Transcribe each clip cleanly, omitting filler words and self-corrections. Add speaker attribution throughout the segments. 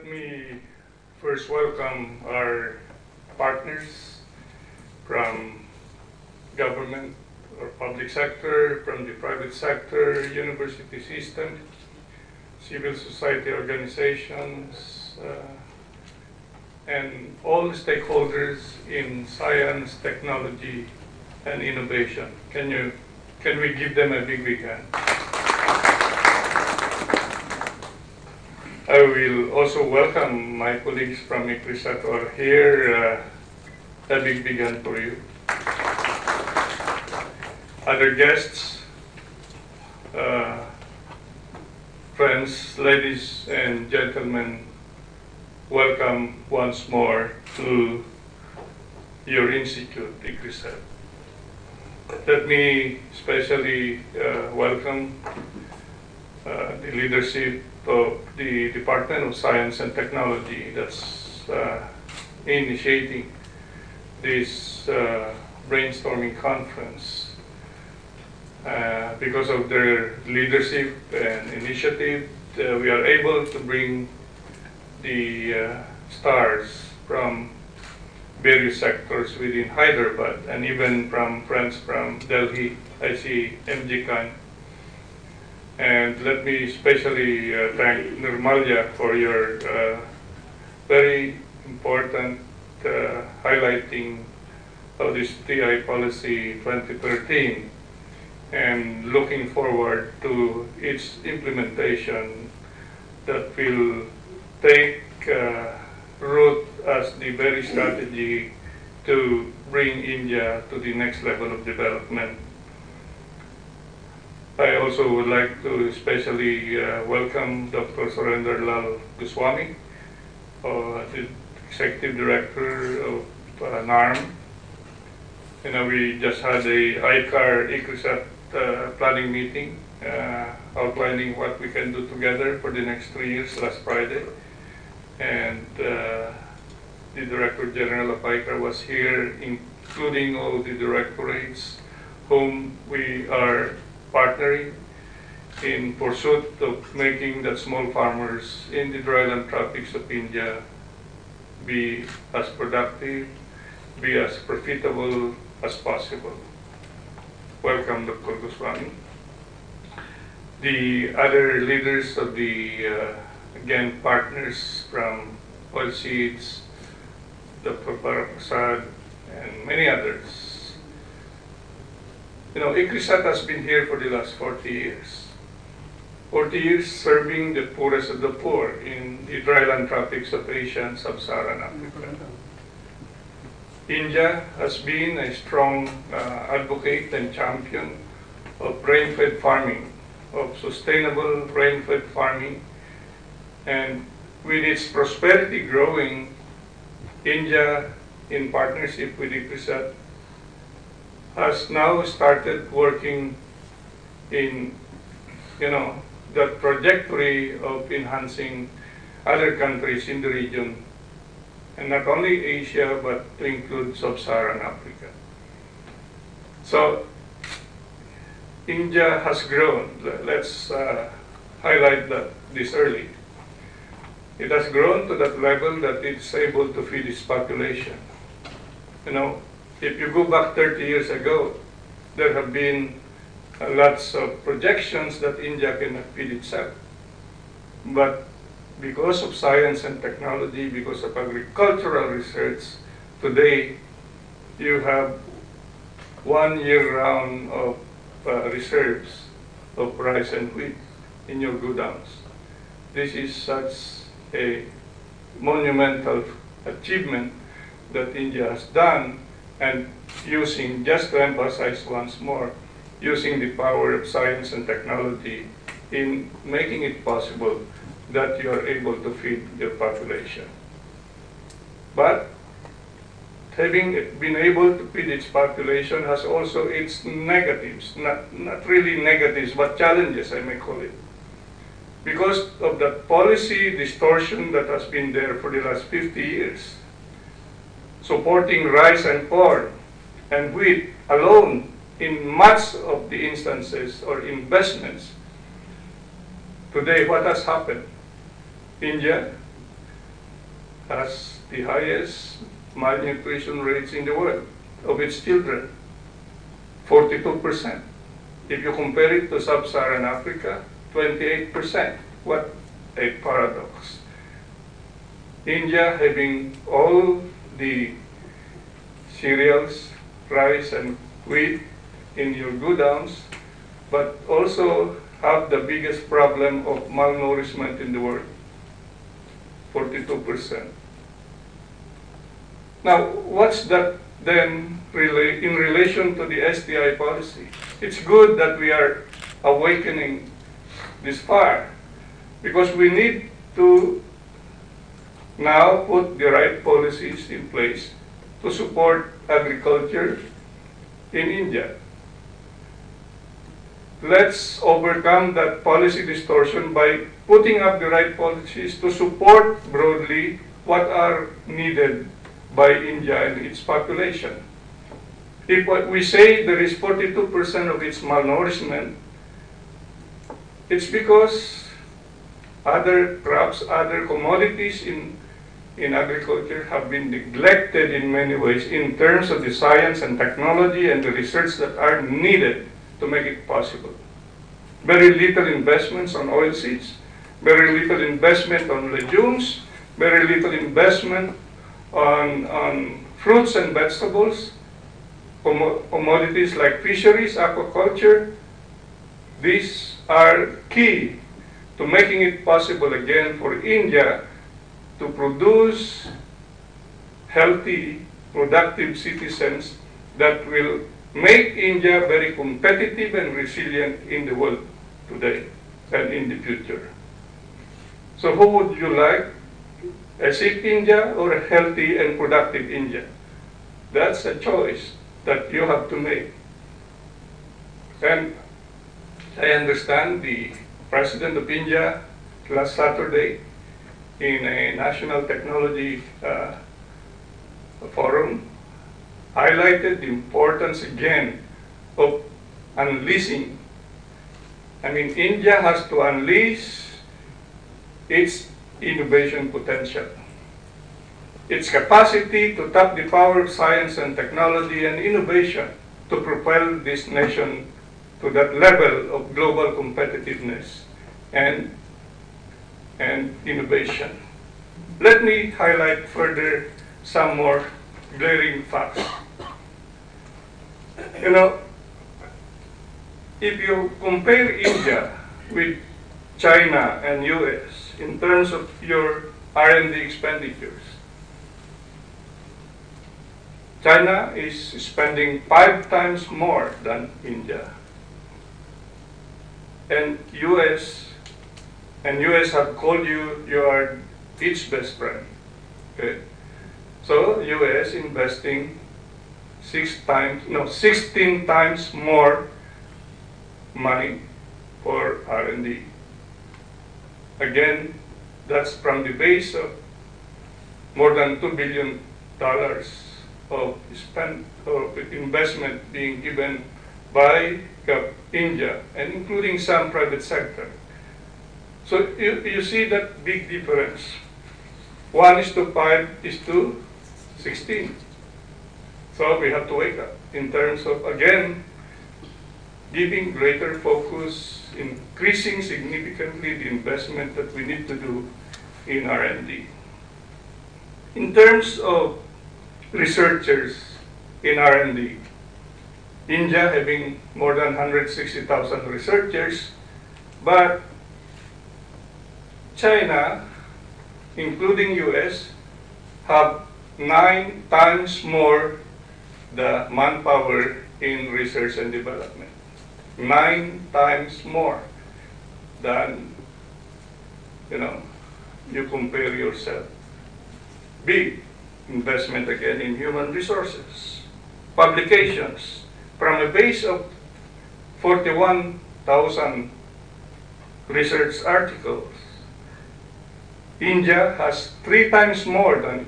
Speaker 1: me first welcome our partners from government or public sector, from the private sector, university system, civil society organizations, and all stakeholders in science, technology, and innovation. Can we give them a big hand? I will also welcome my colleagues from ICRISAT who are here. A big hand for you. Other guests, friends, ladies and gentlemen, welcome once more to your institute, ICRISAT. Let me especially welcome the leadership of the Department of Science and Technology that's initiating this brainstorming conference. Because of their leadership and initiative, we are able to bring the stars from various sectors within Hyderabad and even from friends from Delhi. I see MG Khan. And let me especially thank Nirmalya for your very important highlighting of this TI policy 2013 and looking forward to its implementation that will take root as the very strategy to bring India to the next level of development. I also would like to especially welcome Dr. Surender Lal Goswami, the Executive Director of NARM. We just had a ICRISAT planning meeting outlining what we can do together for the next 3 years last Friday. And the Director General of ICAR was here, including all the directorates whom we are partnering in pursuit of making the small farmers in the dryland tropics of India be as productive, be as profitable as possible. Welcome, Dr. Goswami. The other leaders of the, again, partners from Oilseeds, Dr. Prasad, and many others. ICRISAT has been here for the last 40 years. 40 years serving the poorest of the poor in the dryland tropics of Asia and Sub-Saharan Africa. India has been a strong advocate and champion of rain-fed farming, of sustainable rain-fed farming, and with its prosperity growing, India, in partnership with ICRISAT, has now started working in, the trajectory of enhancing other countries in the region, and not only Asia, but to include Sub-Saharan Africa. So, India has grown. Let's highlight this early. It has grown to that level that it's able to feed its population. If you go back 30 years ago, there have been lots of projections that India cannot feed itself. But because of science and technology, because of agricultural research, today you have 1 year round of reserves of rice and wheat in your godowns. This is such a monumental achievement that India has done, and using, just to emphasize once more, using the power of science and technology in making it possible that you are able to feed your population. But having been able to feed its population has also its negatives, not really negatives, but challenges, I may call it. Because of the policy distortion that has been there for the last 50 years, supporting rice and corn and wheat alone in much of the instances or investments. Today, what has happened? India has the highest malnutrition rates in the world of its children, 42%. If you compare it to sub-Saharan Africa, 28%. What a paradox. India having all the cereals, rice and wheat in your godowns, but also have the biggest problem of malnourishment in the world, 42%. Now, what's that then in relation to the STI policy? It's good that we are awakening this fire, because we need to now put the right policies in place to support agriculture in India. Let's overcome that policy distortion by putting up the right policies to support broadly what are needed by India and its population. If what we say there is 42% of its malnourishment, it's because other crops, other commodities in agriculture have been neglected in many ways in terms of the science and technology and the research that are needed to make it possible. Very little investments on oilseeds, very little investment on legumes, very little investment on fruits and vegetables, commodities like fisheries, aquaculture. These are key to making it possible again for India to produce healthy, productive citizens that will make India very competitive and resilient in the world today and in the future. So who would you like? A sick India or a healthy and productive India? That's a choice that you have to make. And I understand the President of India last Saturday in a national technology forum highlighted the importance again of unleashing. I mean, India has to unleash its innovation potential, its capacity to tap the power of science and technology and innovation to propel this nation to that level of global competitiveness and innovation. Let me highlight further some more glaring facts. You know, if you compare India with China and US in terms of your R&D expenditures, China is spending 5 times more than India. And US have called you are its best friend. Okay? So US investing 16 times more money for R&D. Again, that's from the base of more than $2 billion of investment being given by India, and including some private sector. So you see that big difference. 1:5:16. So we have to wake up in terms of, again, giving greater focus, increasing significantly the investment that we need to do in R&D. In terms of researchers in R&D, India having more than 160,000 researchers, but China, including US, have 9 times more the manpower in research and development. 9 times more than, you compare yourself. Big investment again in human resources. Publications, from a base of 41,000 research articles, China has 3 times more than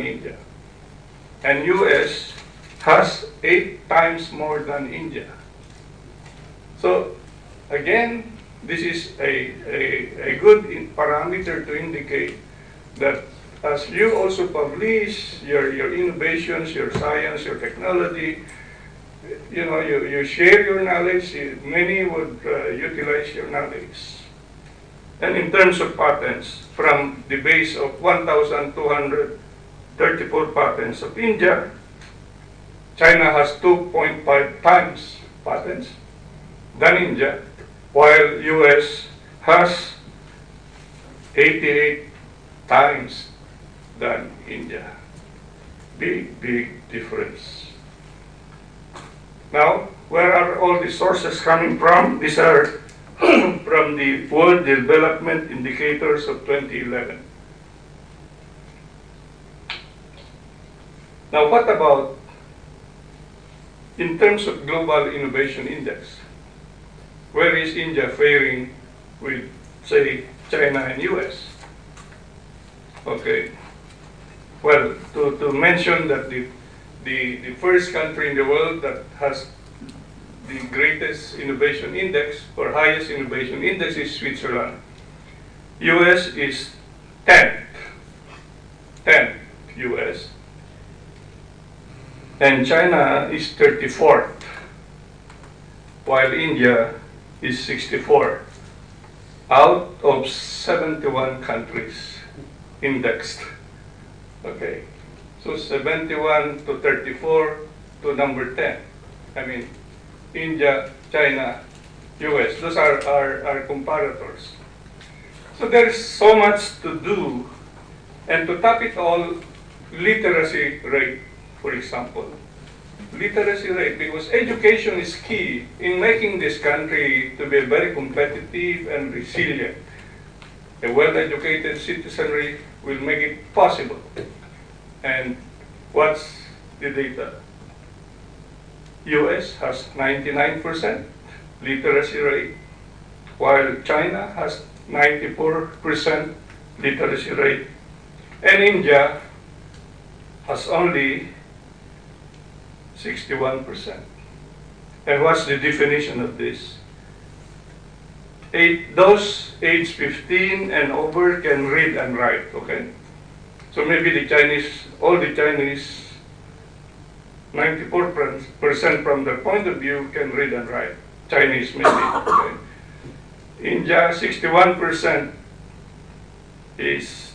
Speaker 1: India. And US has 8 times more than India. So, again, this is a good parameter to indicate that as you also publish your innovations, your science, your technology, you share your knowledge, many would utilize your knowledge. And in terms of patents, from the base of 1,234 patents of India, China has 2.5 times patents than India, while US has 88 times than India. Big difference. Now, where are all the sources coming from? These are from the World Development Indicators of 2011. Now, what about in terms of Global Innovation Index? Where is India faring with, say, China and US? Okay. Well, to mention that the first country in the world that has the greatest innovation index or highest innovation index is Switzerland. US is 10th US. And China is 34th, while India is 64 out of 71 countries indexed. Okay, so 71 to 34 to number 10. I mean, India, China, US, those are our comparators. So there's so much to do, and to top it all, literacy rate, for example. Literacy rate, because education is key in making this country to be very competitive and resilient. A well-educated citizenry will make it possible. And what's the data? US has 99% literacy rate, while China has 94% literacy rate, and India has only 61%. And what's the definition of this? Those age 15 and over can read and write, okay? So maybe all the Chinese, 94% from their point of view can read and write. Chinese maybe, okay? India, 61% is,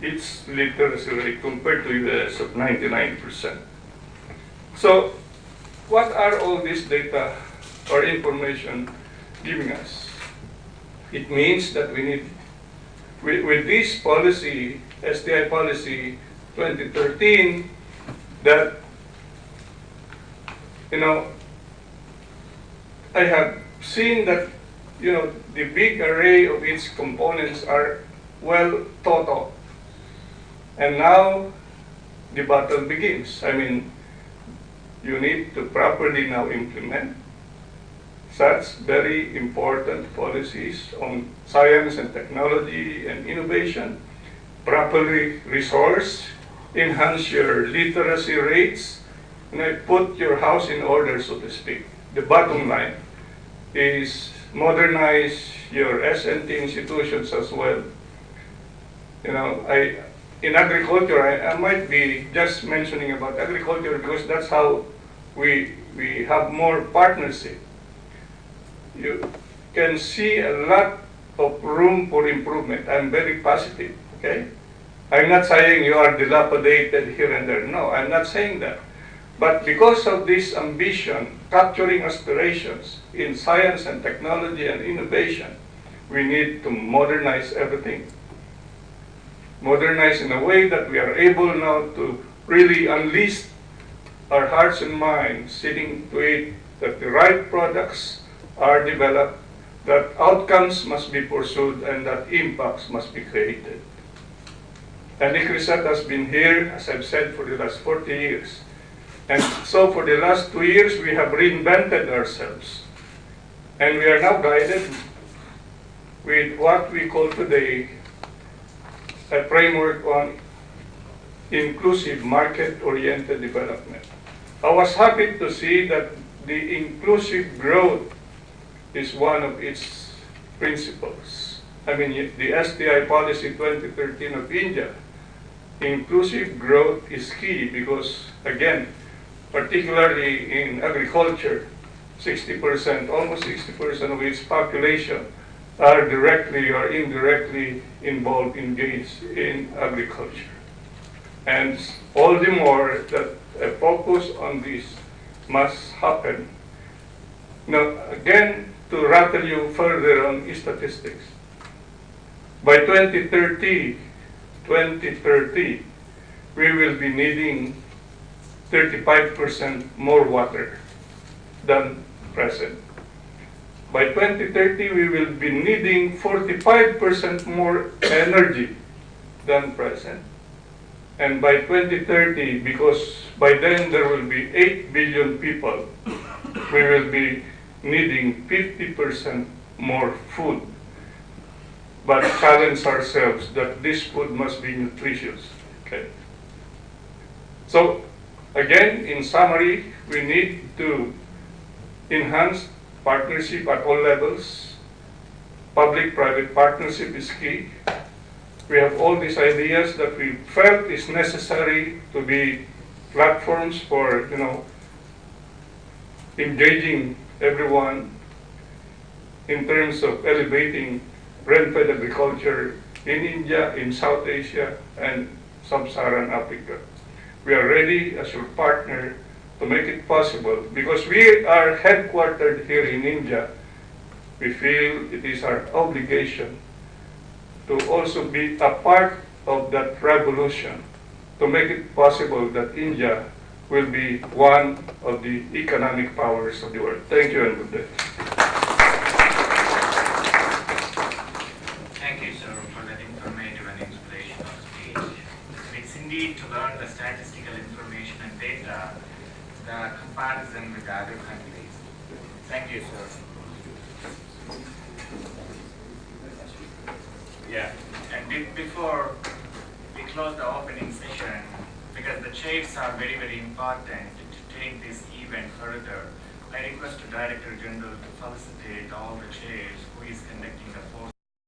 Speaker 1: its literacy rate compared to US of 99%. So what are all this data or information giving us? It means that we need, with this policy, STI policy 2013, that, I have seen that, the big array of its components are well thought of. And now the battle begins. I mean, you need to properly now implement such very important policies on science and technology and innovation, properly resource, enhance your literacy rates, and put your house in order, so to speak. The bottom line is modernize your S&T institutions as well. In agriculture, I might be just mentioning about agriculture because that's how we have more partnership. You can see a lot of room for improvement. I'm very positive, okay? I'm not saying you are dilapidated here and there. No, I'm not saying that. But because of this ambition, capturing aspirations in science and technology and innovation, we need to modernize everything. Modernize in a way that we are able now to really unleash our hearts and minds, sitting to it, that the right products are developed, that outcomes must be pursued, and that impacts must be created. And ICRISAT has been here, as I've said, for the last 40 years. And so for the last 2 years, we have reinvented ourselves. And we are now guided with what we call today a framework on inclusive market-oriented development. I was happy to see that the inclusive growth is one of its principles. I mean, the SDI policy 2013 of India, inclusive growth is key because, again, particularly in agriculture, 60%, almost 60% of its population are directly or indirectly involved, engaged in agriculture. And all the more that a focus on this must happen. Now, again, to rattle you further on statistics, by 2030, we will be needing 35% more water than present. By 2030, we will be needing 45% more energy than present. And by 2030, because by then there will be 8 billion people, we will be needing 50% more food. But challenge ourselves that this food must be nutritious. Okay. So, again, in summary, we need to enhance partnership at all levels. Public-private partnership is key. We have all these ideas that we felt is necessary to be platforms for, engaging everyone in terms of elevating rain-fed agriculture in India, in South Asia, and Sub-Saharan Africa. We are ready as your partner to make it possible. Because we are headquartered here in India, we feel it is our obligation to also be a part of that revolution to make it possible that India will be one of the economic powers of the world. Thank you and good day.
Speaker 2: Thank you, sir, for that informative and inspirational speech. It's indeed to learn the statistical information and data, the comparison with other countries. Thank you, sir. Yeah, and before we close the opening session, because the chairs are very, very important to take this event further, I request the Director General to felicitate all the chairs who is conducting the